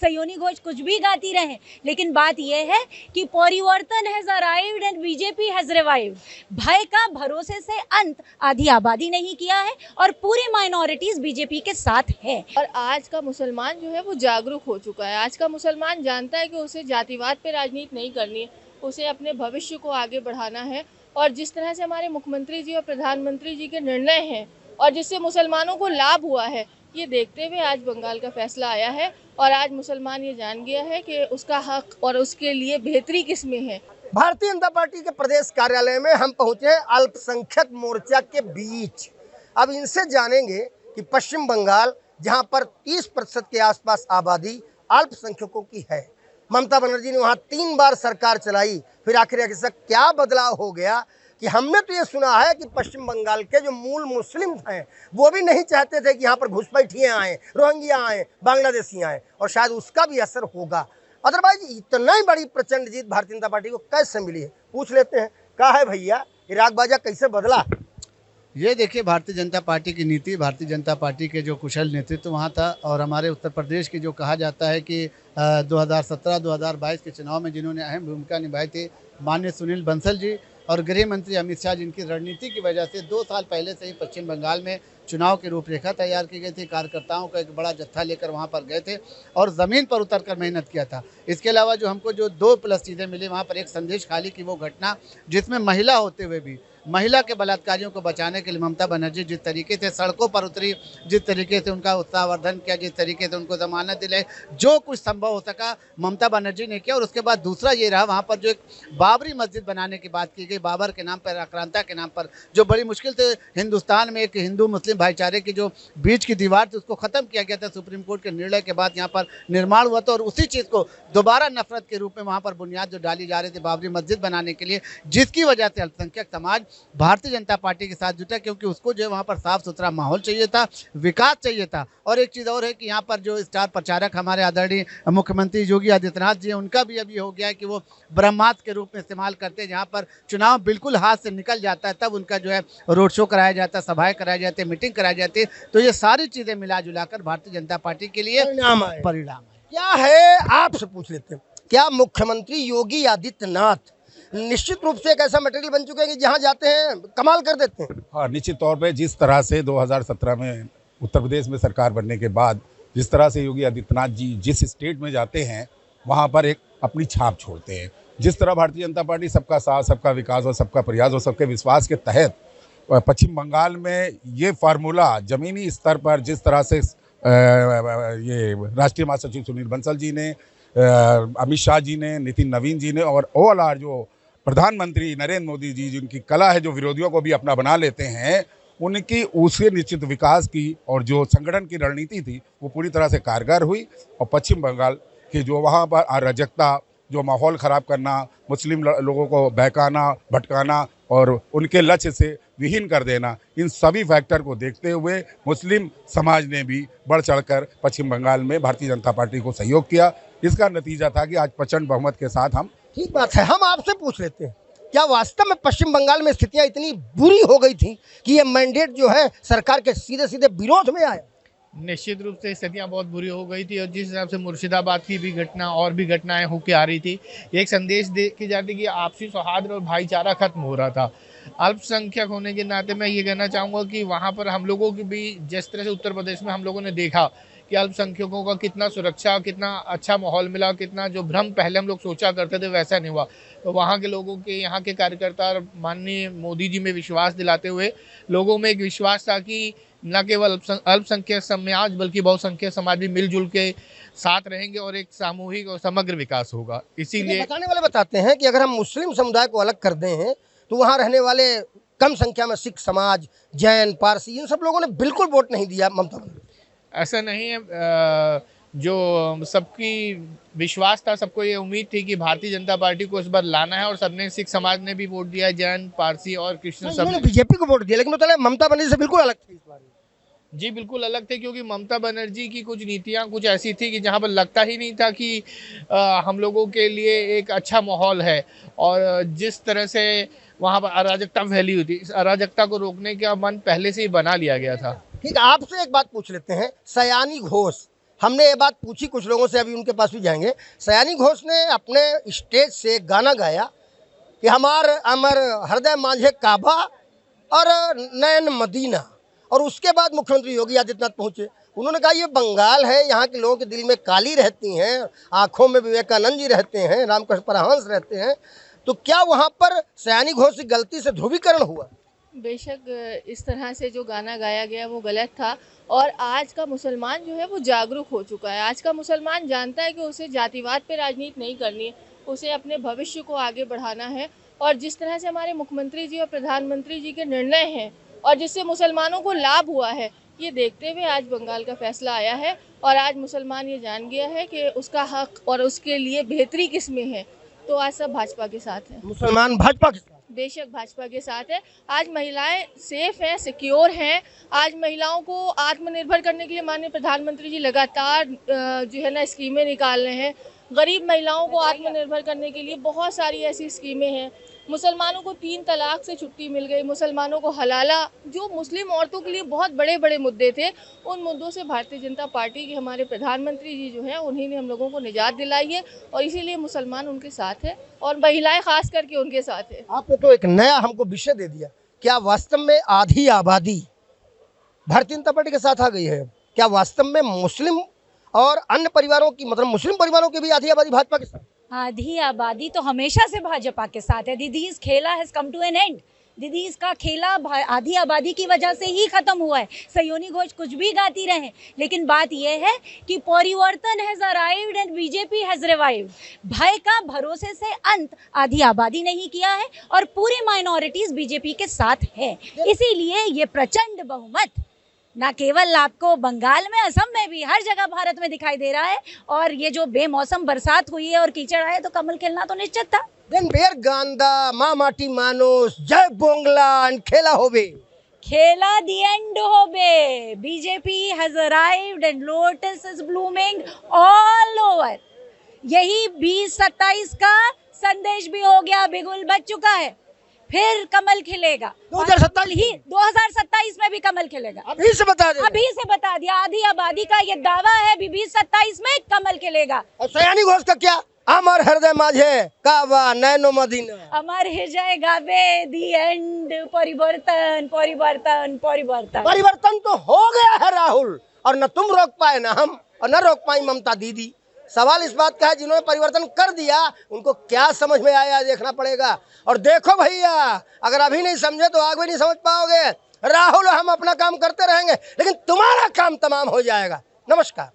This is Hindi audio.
सयोनी घोष कुछ भी गाती रहे, लेकिन बात यह है कि परिवर्तन has arrived and BJP has revived. भय का भरोसे से अंत आधी आबादी नहीं किया है और पूरी माइनॉरिटीज बीजेपी के साथ है। और आज का मुसलमान जो है वो जागरूक हो चुका है। आज का मुसलमान जानता है कि उसे जातिवाद पे राजनीति नहीं करनी है, उसे अपने भविष्य को आगे बढ़ाना है। और जिस तरह से हमारे मुख्यमंत्री जी और प्रधानमंत्री जी के निर्णय हैं और जिससे मुसलमानों को लाभ हुआ है, ये देखते हुए आज बंगाल का फैसला आया है। और आज मुसलमान ये जान गया है कि उसका हक और उसके लिए बेहतरी किस में है। भारतीय जनता पार्टी के प्रदेश कार्यालय में हम पहुंचे हैं अल्पसंख्यक मोर्चा के बीच। अब इनसे जानेंगे कि पश्चिम बंगाल, जहां पर 30% के आसपास आबादी अल्पसंख्यकों की है, ममता बनर्जी ने वहां 3 बार सरकार चलाई, फिर आखिर क्या बदलाव हो गया कि हमने तो ये सुना है कि पश्चिम बंगाल के जो मूल मुस्लिम हैं वो भी नहीं चाहते थे कि यहाँ पर घुसपैठियाँ आएँ, रोहिंग्या आएँ, बांग्लादेशी आएँ, और शायद उसका भी असर होगा। अदरवाइज इतना ही बड़ी प्रचंड जीत भारतीय जनता पार्टी को कैसे मिली है, पूछ लेते हैं। क्या है भैया, इराक बाजा कैसे बदला? ये देखिए, भारतीय जनता पार्टी की नीति, भारतीय जनता पार्टी के जो कुशल नेतृत्व वहाँ था, और हमारे उत्तर प्रदेश की जो कहा जाता है कि 2017-2022 के चुनाव में जिन्होंने अहम भूमिका निभाई थी, माननीय सुनील बंसल जी और गृह मंत्री अमित शाह, जिनकी रणनीति की वजह से 2 साल पहले से ही पश्चिम बंगाल में चुनाव की रूपरेखा तैयार की गई थी। कार्यकर्ताओं का एक बड़ा जत्था लेकर वहाँ पर गए थे और ज़मीन पर उतरकर मेहनत किया था। इसके अलावा जो हमको जो 2 प्लस चीज़ें मिली वहाँ पर, एक संदेश खाली की वो घटना जिसमें महिला होते हुए भी महिला के बलात्कारियों को बचाने के लिए ममता बनर्जी जिस तरीके से सड़कों पर उतरी, जिस तरीके से उनका उत्साहवर्धन किया, जिस तरीके से उनको जमानत दिलाई, जो कुछ संभव हो सका ममता बनर्जी ने किया। और उसके बाद दूसरा ये रहा, वहाँ पर जो एक बाबरी मस्जिद बनाने की बात की गई, बाबर के नाम पर, आक्रांता के नाम पर, जो बड़ी मुश्किल से हिंदुस्तान में एक हिंदू मुस्लिम भाईचारे की जो बीच की दीवार थी उसको ख़त्म किया गया था सुप्रीम कोर्ट के निर्णय के बाद, यहाँ पर निर्माण हुआ था। और उसी चीज़ को दोबारा नफरत के रूप में वहाँ पर बुनियाद जो डाली जा रही थी बाबरी मस्जिद बनाने के लिए, जिसकी वजह से अल्पसंख्यक समाज भारतीय जनता पार्टी के साथ जुटा, क्योंकि उसको जो है वहाँ पर साफ सुथरा माहौल चाहिए था, विकास चाहिए था। और एक चीज़ और है कि यहाँ पर जो स्टार प्रचारक हमारे आदरणीय मुख्यमंत्री योगी आदित्यनाथ जी हैं, उनका भी अभी हो गया है कि वो ब्रह्मास्त्र के रूप में इस्तेमाल करते हैं। जहाँ पर चुनाव बिल्कुल हाथ से निकल जाता है तब उनका जो है रोड शो कराया जाता है, सभाएं कराई जाती है, मीटिंग कराई जाती है। तो ये सारी चीज़ें मिला जुलाकर भारतीय जनता पार्टी के लिए परिणाम है। क्या है, आपसे पूछ लेते हैं, क्या मुख्यमंत्री योगी आदित्यनाथ निश्चित रूप से एक ऐसा मटेरियल बन चुके हैं कि जहां जाते हैं कमाल कर देते हैं? हाँ, निश्चित तौर पे जिस तरह से 2017 में उत्तर प्रदेश में सरकार बनने के बाद जिस तरह से योगी आदित्यनाथ जी जिस स्टेट में जाते हैं वहाँ पर एक अपनी छाप छोड़ते हैं। जिस तरह भारतीय जनता पार्टी सबका साथ, सबका विकास और सबका प्रयास और सबके विश्वास के तहत पश्चिम बंगाल में ये फार्मूला ज़मीनी स्तर पर जिस तरह से ये राष्ट्रीय महासचिव सुनील बंसल जी ने, अमित शाह जी ने, नितिन नवीन जी ने और ओवरऑल जो प्रधानमंत्री नरेंद्र मोदी जी, जिनकी कला है जो विरोधियों को भी अपना बना लेते हैं, उनकी उसके निश्चित विकास की और जो संगठन की रणनीति थी वो पूरी तरह से कारगर हुई। और पश्चिम बंगाल के जो वहाँ पर अराजकता, जो माहौल ख़राब करना, मुस्लिम लोगों को बहकाना, भटकाना और उनके लक्ष्य से विहीन कर देना, इन सभी फैक्टर को देखते हुए मुस्लिम समाज ने भी बढ़ चढ़कर पश्चिम बंगाल में भारतीय जनता पार्टी को सहयोग किया। इसका नतीजा था कि आज प्रचंड बहुमत के साथ हम। ठीक बात है, हम आपसे पूछ लेते हैं, क्या वास्तव में पश्चिम बंगाल में स्थितियां इतनी बुरी हो गई थी कि ये मैंडेट जो है सरकार के सीधे सीधे विरोध में आया? निश्चित रूप से स्थितियाँ बहुत बुरी हो गई थी और जिस हिसाब से मुर्शिदाबाद की भी घटना और भी घटनाएं होके आ रही थी, एक संदेश दे की जाती कि आपसी सौहार्द और भाईचारा खत्म हो रहा था। अल्पसंख्यक होने के नाते मैं ये कहना चाहूँगा कि वहाँ पर हम लोगों की भी, जिस तरह से उत्तर प्रदेश में हम लोगों ने देखा कि अल्पसंख्यकों का कितना सुरक्षा, कितना अच्छा माहौल मिला, कितना जो भ्रम पहले हम लोग सोचा करते थे वैसा नहीं हुआ। तो वहाँ के लोगों के, यहाँ के कार्यकर्ता माननीय मोदी जी में विश्वास दिलाते हुए लोगों में एक विश्वास था कि न केवल अल्पसंख्यक समाज बल्कि बहुसंख्यक समाज भी मिलजुल के साथ रहेंगे और एक सामूहिक और समग्र विकास होगा। इसीलिए बताने वाले बताते हैं कि अगर हम मुस्लिम समुदाय को अलग कर दें तो वहाँ रहने वाले कम संख्या में सिख समाज, जैन, पारसी, इन सब लोगों ने बिल्कुल वोट नहीं दिया ममता को। ऐसा नहीं है, जो सबकी विश्वास था, सबको ये उम्मीद थी कि भारतीय जनता पार्टी को इस बार लाना है और सबने, सिख समाज ने भी वोट दिया, जैन, पारसी और क्रिश्चियन सब ने बीजेपी को वोट दिया, लेकिन मतलब ममता बनर्जी से बिल्कुल अलग थी इस बार। जी बिल्कुल अलग थे, क्योंकि ममता बनर्जी की कुछ नीतियां कुछ ऐसी थी कि जहां पर लगता ही नहीं था कि हम लोगों के लिए एक अच्छा माहौल है। और जिस तरह से वहां पर अराजकता फैली हुई थी, इस अराजकता को रोकने का मन पहले से ही बना लिया गया था। ठीक है, आपसे एक बात पूछ लेते हैं, सयानी घोष हमने ये बात पूछी कुछ लोगों से, अभी उनके पास भी जाएंगे। सयानी घोष ने अपने स्टेज से गाना गाया कि हमार अमर हृदय माझे काबा और नयन मदीना, और उसके बाद मुख्यमंत्री योगी आदित्यनाथ पहुंचे। उन्होंने कहा ये बंगाल है, यहाँ के लोगों के दिल में काली रहती हैं, आँखों में विवेकानंद जी रहते हैं, रामकृष्ण परमहंस रहते हैं। तो क्या वहाँ पर सयानी घोष की गलती से ध्रुवीकरण हुआ? बेशक इस तरह से जो गाना गाया गया वो गलत था, और आज का मुसलमान जो है वो जागरूक हो चुका है। आज का मुसलमान जानता है कि उसे जातिवाद पे राजनीति नहीं करनी है, उसे अपने भविष्य को आगे बढ़ाना है। और जिस तरह से हमारे मुख्यमंत्री जी और प्रधानमंत्री जी के निर्णय हैं और जिससे मुसलमानों को लाभ हुआ है, ये देखते हुए आज बंगाल का फैसला आया है। और आज मुसलमान ये जान गया है कि उसका हक और उसके लिए बेहतरी किस में है। तो आज सब भाजपा के साथ हैं। मुसलमान भाजपा के साथ? बेशक भाजपा के साथ है। आज महिलाएं सेफ हैं, सिक्योर हैं। आज महिलाओं को आत्मनिर्भर करने के लिए माननीय प्रधानमंत्री जी लगातार जो है ना स्कीमें निकाल रहे हैं। गरीब महिलाओं को आत्मनिर्भर करने के लिए बहुत सारी ऐसी स्कीमें हैं। मुसलमानों को 3 तलाक से छुट्टी मिल गई, मुसलमानों को हलाला, जो मुस्लिम औरतों के लिए बहुत बड़े बड़े मुद्दे थे, उन मुद्दों से भारतीय जनता पार्टी के हमारे प्रधानमंत्री जी जो हैं उन्हीं ने हम लोगों को निजात दिलाई है, और इसीलिए मुसलमान उनके साथ है और महिलाएं खास करके उनके साथ है। आपने तो एक नया हमको विषय दे दिया। क्या वास्तव में आधी आबादी भारतीय जनता पार्टी के साथ आ गई है? क्या वास्तव में मुस्लिम और अन्य परिवारों की, मतलब मुस्लिम परिवारों की भी आधी आबादी भाजपा के साथ? आधी आबादी तो हमेशा से भाजपा के साथ है। Didi's khela has come to an end. Didi's का खेला आधी आबादी की वजह से ही खत्म हुआ है। सयानी घोष कुछ भी गाती रहे, लेकिन बात यह है कि परिवर्तन has arrived and BJP has revived. भय का भरोसे से अंत आधी आबादी नहीं किया है और पूरी माइनॉरिटीज बीजेपी के साथ है। इसीलिए ये प्रचंड बहुमत ना केवल आपको बंगाल में, असम में भी, हर जगह भारत में दिखाई दे रहा है। और ये जो बेमौसम बरसात हुई है और कीचड़ आए, तो कमल खिलना तो निश्चित था। देन बेर गांदा मा माटी मानुस जय बोंगलान खेला होबे। खेला दी एंड होबे। BJP has arrived and lotus is blooming all over. यही 2027 का संदेश भी हो गया, बिगुल बच चुका है। फिर कमल खिलेगा 2027 में भी कमल खिलेगा। अभी से बता दे, अभी से बता दिया। आधी आबादी का ये दावा है, 2027 में कमल खिलेगा। और सयानी घोष का क्या? अमर हृदय माझे काबा नैनो मदीना। अमर हृदय गावे दी एंड। परिवर्तन परिवर्तन परिवर्तन। परिवर्तन तो हो गया है राहुल, और न तुम रोक पाए न हम, और न रोक पाई ममता दीदी। सवाल इस बात का है, जिन्होंने परिवर्तन कर दिया उनको क्या समझ में आया, देखना पड़ेगा। और देखो भैया, अगर अभी नहीं समझे तो आगे नहीं समझ पाओगे। राहुल हम अपना काम करते रहेंगे, लेकिन तुम्हारा काम तमाम हो जाएगा। नमस्कार।